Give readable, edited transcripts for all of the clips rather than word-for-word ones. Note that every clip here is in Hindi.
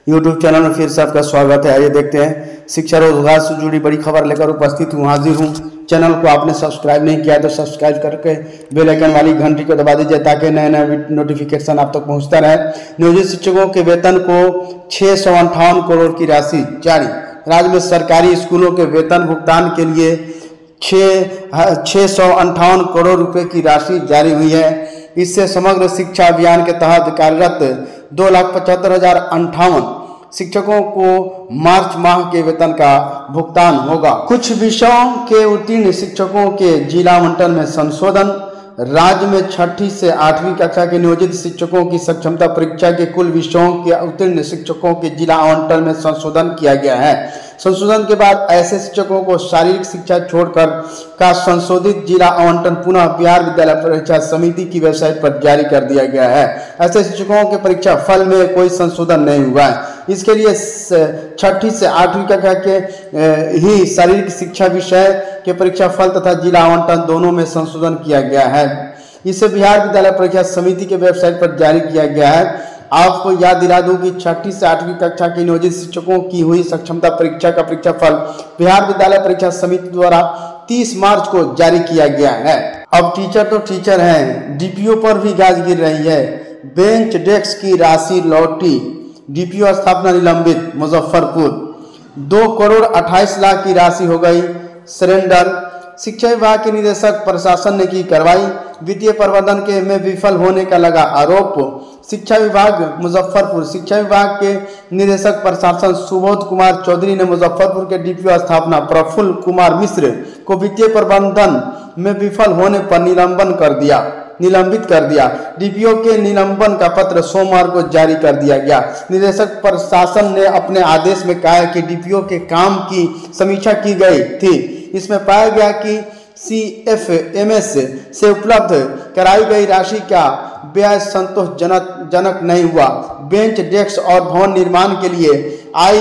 यूट्यूब चैनल में फिर से आपका स्वागत है। आइए देखते हैं शिक्षा रोजगार से जुड़ी बड़ी खबर लेकर उपस्थित हूँ, हाजिर हूँ। चैनल को आपने सब्सक्राइब नहीं किया तो सब्सक्राइब करके बेल आइकन वाली घंटी को दबा दीजिए ताकि नए नए नोटिफिकेशन आप तक पहुँचता रहे। नियोजित शिक्षकों के वेतन को 658 करोड़ की राशि जारी। राज्य में सरकारी स्कूलों के वेतन भुगतान के लिए 658 करोड़ रुपए की राशि जारी हुई है। इससे समग्र शिक्षा अभियान के तहत कार्यरत 2,75,058 शिक्षकों को मार्च माह के वेतन का भुगतान होगा। कुछ विषयों के उत्तीर्ण शिक्षकों के जिला आवंटन में संशोधन। राज्य में 6ठी से 8वीं कक्षा के नियोजित शिक्षकों की सक्षमता परीक्षा के कुल विषयों के उत्तीर्ण शिक्षकों के जिला आवंटन में संशोधन किया गया है। संशोधन के बाद ऐसे शिक्षकों को शारीरिक शिक्षा छोड़कर का संशोधित जिला आवंटन पुनः बिहार विद्यालय परीक्षा समिति की वेबसाइट पर जारी कर दिया गया है। ऐसे शिक्षकों के परीक्षा फल में कोई संशोधन नहीं हुआ है। इसके लिए 6ठी से 8वीं कक्षा के ही शारीरिक शिक्षा विषय के परीक्षा फल तथा जिला आवंटन दोनों में संशोधन किया गया है। इसे बिहार विद्यालय परीक्षा समिति के वेबसाइट पर जारी किया गया है। आपको याद दिला दूं कि 6ठी से 8वीं कक्षा के नियोजित शिक्षकों की हुई सक्षमता परीक्षा का परीक्षा फल बिहार विद्यालय परीक्षा समिति द्वारा 30 मार्च को जारी किया गया है। अब टीचर तो टीचर हैं, डीपीओ पर भी गाज गिर रही है। बेंच डेस्क की राशि लौटी, डीपीओ स्थापना निलंबित। मुजफ्फरपुर 2 करोड़ 28 लाख की राशि हो गई सरेंडर। शिक्षा विभाग के निदेशक प्रशासन ने की कार्रवाई। वित्तीय प्रबंधन के में विफल होने का लगा आरोप। शिक्षा विभाग मुजफ्फरपुर शिक्षा विभाग के निदेशक प्रशासन सुबोध कुमार चौधरी ने मुजफ्फरपुर के डीपीओ स्थापना प्रफुल्ल कुमार मिश्र को वित्तीय प्रबंधन में विफल होने पर निलंबित कर दिया। डीपीओ के निलंबन का पत्र सोमवार को जारी कर दिया गया। निदेशक प्रशासन ने अपने आदेश में कहा कि डीपीओ के काम की समीक्षा की गई थी। इसमें पाया गया कि CFMS से उपलब्ध कराई गई राशि का व्यय संतोषजनक नहीं हुआ। बेंच डेस्क और भवन निर्माण के लिए आई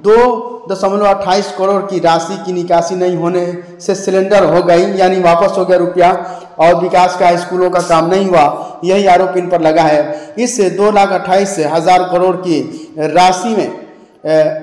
2.28 करोड़ की राशि की निकासी नहीं होने से सिलेंडर हो गई, यानी वापस हो गया रुपया, और विकास का स्कूलों का काम नहीं हुआ, यही आरोप इन पर लगा है। इससे 2,28,000 करोड़ की राशि में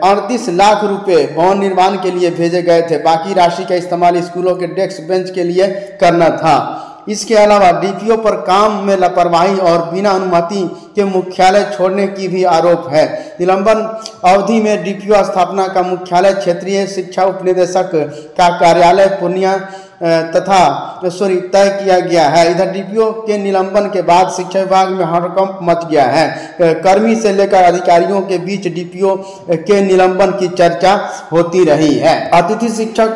38 लाख रुपए भवन निर्माण के लिए भेजे गए थे। बाकी राशि का इस्तेमाल स्कूलों के डेस्क बेंच के लिए करना था। इसके अलावा डीपीओ पर काम में लापरवाही और बिना अनुमति के मुख्यालय छोड़ने की भी आरोप है। निलंबन अवधि में डीपीओ स्थापना का मुख्यालय क्षेत्रीय शिक्षा उपनिदेशक का कार्यालय पूर्णिया तय किया गया है। इधर डीपीओ के निलंबन के बाद शिक्षा विभाग में हड़कंप मच गया है। कर्मी से लेकर अधिकारियों के बीच डीपीओ के निलंबन की चर्चा होती रही है। अतिथि शिक्षक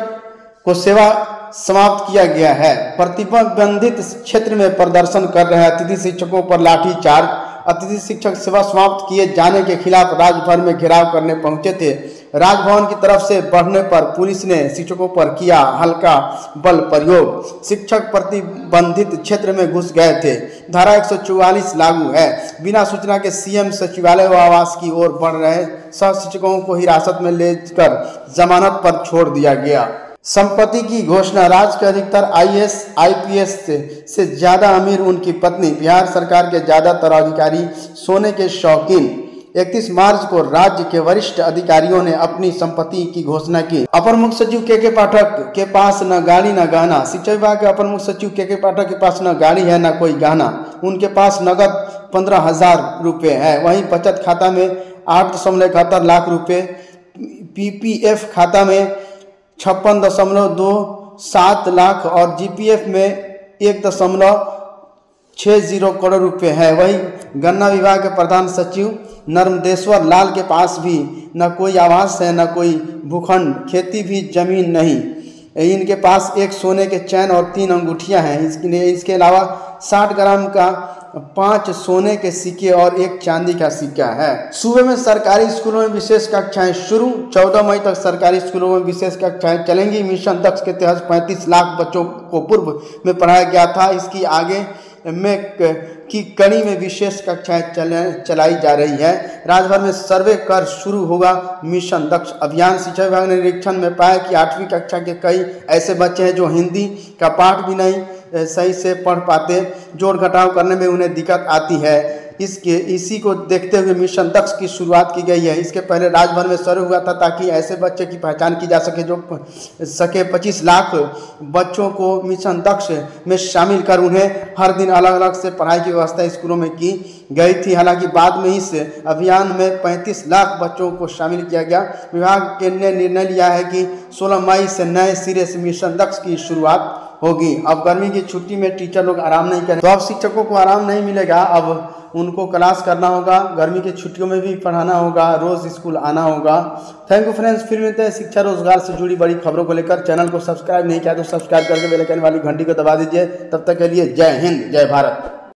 को सेवा समाप्त किया गया है। प्रतिबंधित क्षेत्र में प्रदर्शन कर रहे अतिथि शिक्षकों पर लाठीचार्ज। अतिथि शिक्षक सेवा समाप्त किए जाने के खिलाफ राज्य भर में घेराव करने पहुंचे थे। राजभवन की तरफ से बढ़ने पर पुलिस ने शिक्षकों पर किया हल्का बल प्रयोग। शिक्षक प्रतिबंधित क्षेत्र में घुस गए थे। धारा 144 लागू है। बिना सूचना के सीएम सचिवालय व आवास की ओर बढ़ रहे सह शिक्षकों को हिरासत में लेकर जमानत पर छोड़ दिया गया। संपत्ति की घोषणा। राज्य के अधिकतर IAS IPS से ज्यादा अमीर उनकी पत्नी। बिहार सरकार के ज्यादातर अधिकारी सोने के शौकीन। 31 मार्च को राज्य के वरिष्ठ अधिकारियों ने अपनी संपत्ति की घोषणा की। अपर मुख्य सचिव के पाठक के पास न गाड़ी न गहना। शिक्षा विभाग के अपर मुख्य सचिव के पाठक के पास न गाड़ी है न कोई गहना। उनके पास नगद 15,000 रुपये है। वहीं बचत खाता में 8.71 लाख रुपये, PPF खाता में 56.27 लाख और GPF में 1.60 करोड़ रुपए है। वहीं गन्ना विभाग के प्रधान सचिव नर्मदेश्वर लाल के पास भी न कोई आवास है न कोई भूखंड, खेती भी जमीन नहीं। इनके पास एक सोने के चैन और 3 अंगूठियां हैं। इसके अलावा 60 ग्राम का 5 सोने के सिक्के और 1 चांदी का सिक्का है। सूबे में सरकारी स्कूलों में विशेष कक्षाएं शुरू। 14 मई तक सरकारी स्कूलों में विशेष कक्षाएं चलेंगी। मिशन दक्ष के तहत 35 लाख बच्चों को पूर्व में पढ़ाया गया था। इसकी आगे में की कड़ी में विशेष कक्षाएं चलाई जा रही है। राज्य भर में सर्वे कर शुरू होगा मिशन दक्ष अभियान। शिक्षा विभाग ने निरीक्षण में पाया कि 8वीं कक्षा के कई ऐसे बच्चे हैं जो हिंदी का पाठ भी नहीं सही से पढ़ पाते, जोड़ घटाव करने में उन्हें दिक्कत आती है। इसी को देखते हुए मिशन दक्ष की शुरुआत की गई है। इसके पहले राज्य में शुरू हुआ था ताकि ऐसे बच्चे की पहचान की जा सके जो 25 लाख बच्चों को मिशन दक्ष में शामिल कर उन्हें हर दिन अलग अलग से पढ़ाई की व्यवस्था स्कूलों में की गई थी। हालांकि बाद में इस अभियान में 35 लाख बच्चों को शामिल किया गया। विभाग ने निर्णय लिया है कि 16 मई से नए सिरे से मिशन दक्ष की शुरुआत होगी। अब गर्मी की छुट्टी में टीचर लोग आराम नहीं करें तो अब शिक्षकों को आराम नहीं मिलेगा, अब उनको क्लास करना होगा, गर्मी की छुट्टियों में भी पढ़ाना होगा, रोज स्कूल आना होगा। थैंक यू फ्रेंड्स, फिर मिलते हैं शिक्षा रोजगार से जुड़ी बड़ी खबरों को लेकर। चैनल को सब्सक्राइब नहीं किया तो सब्सक्राइब करके बेल आइकन वाली घंटी को दबा दीजिए। तब तक के लिए जय हिंद, जय भारत।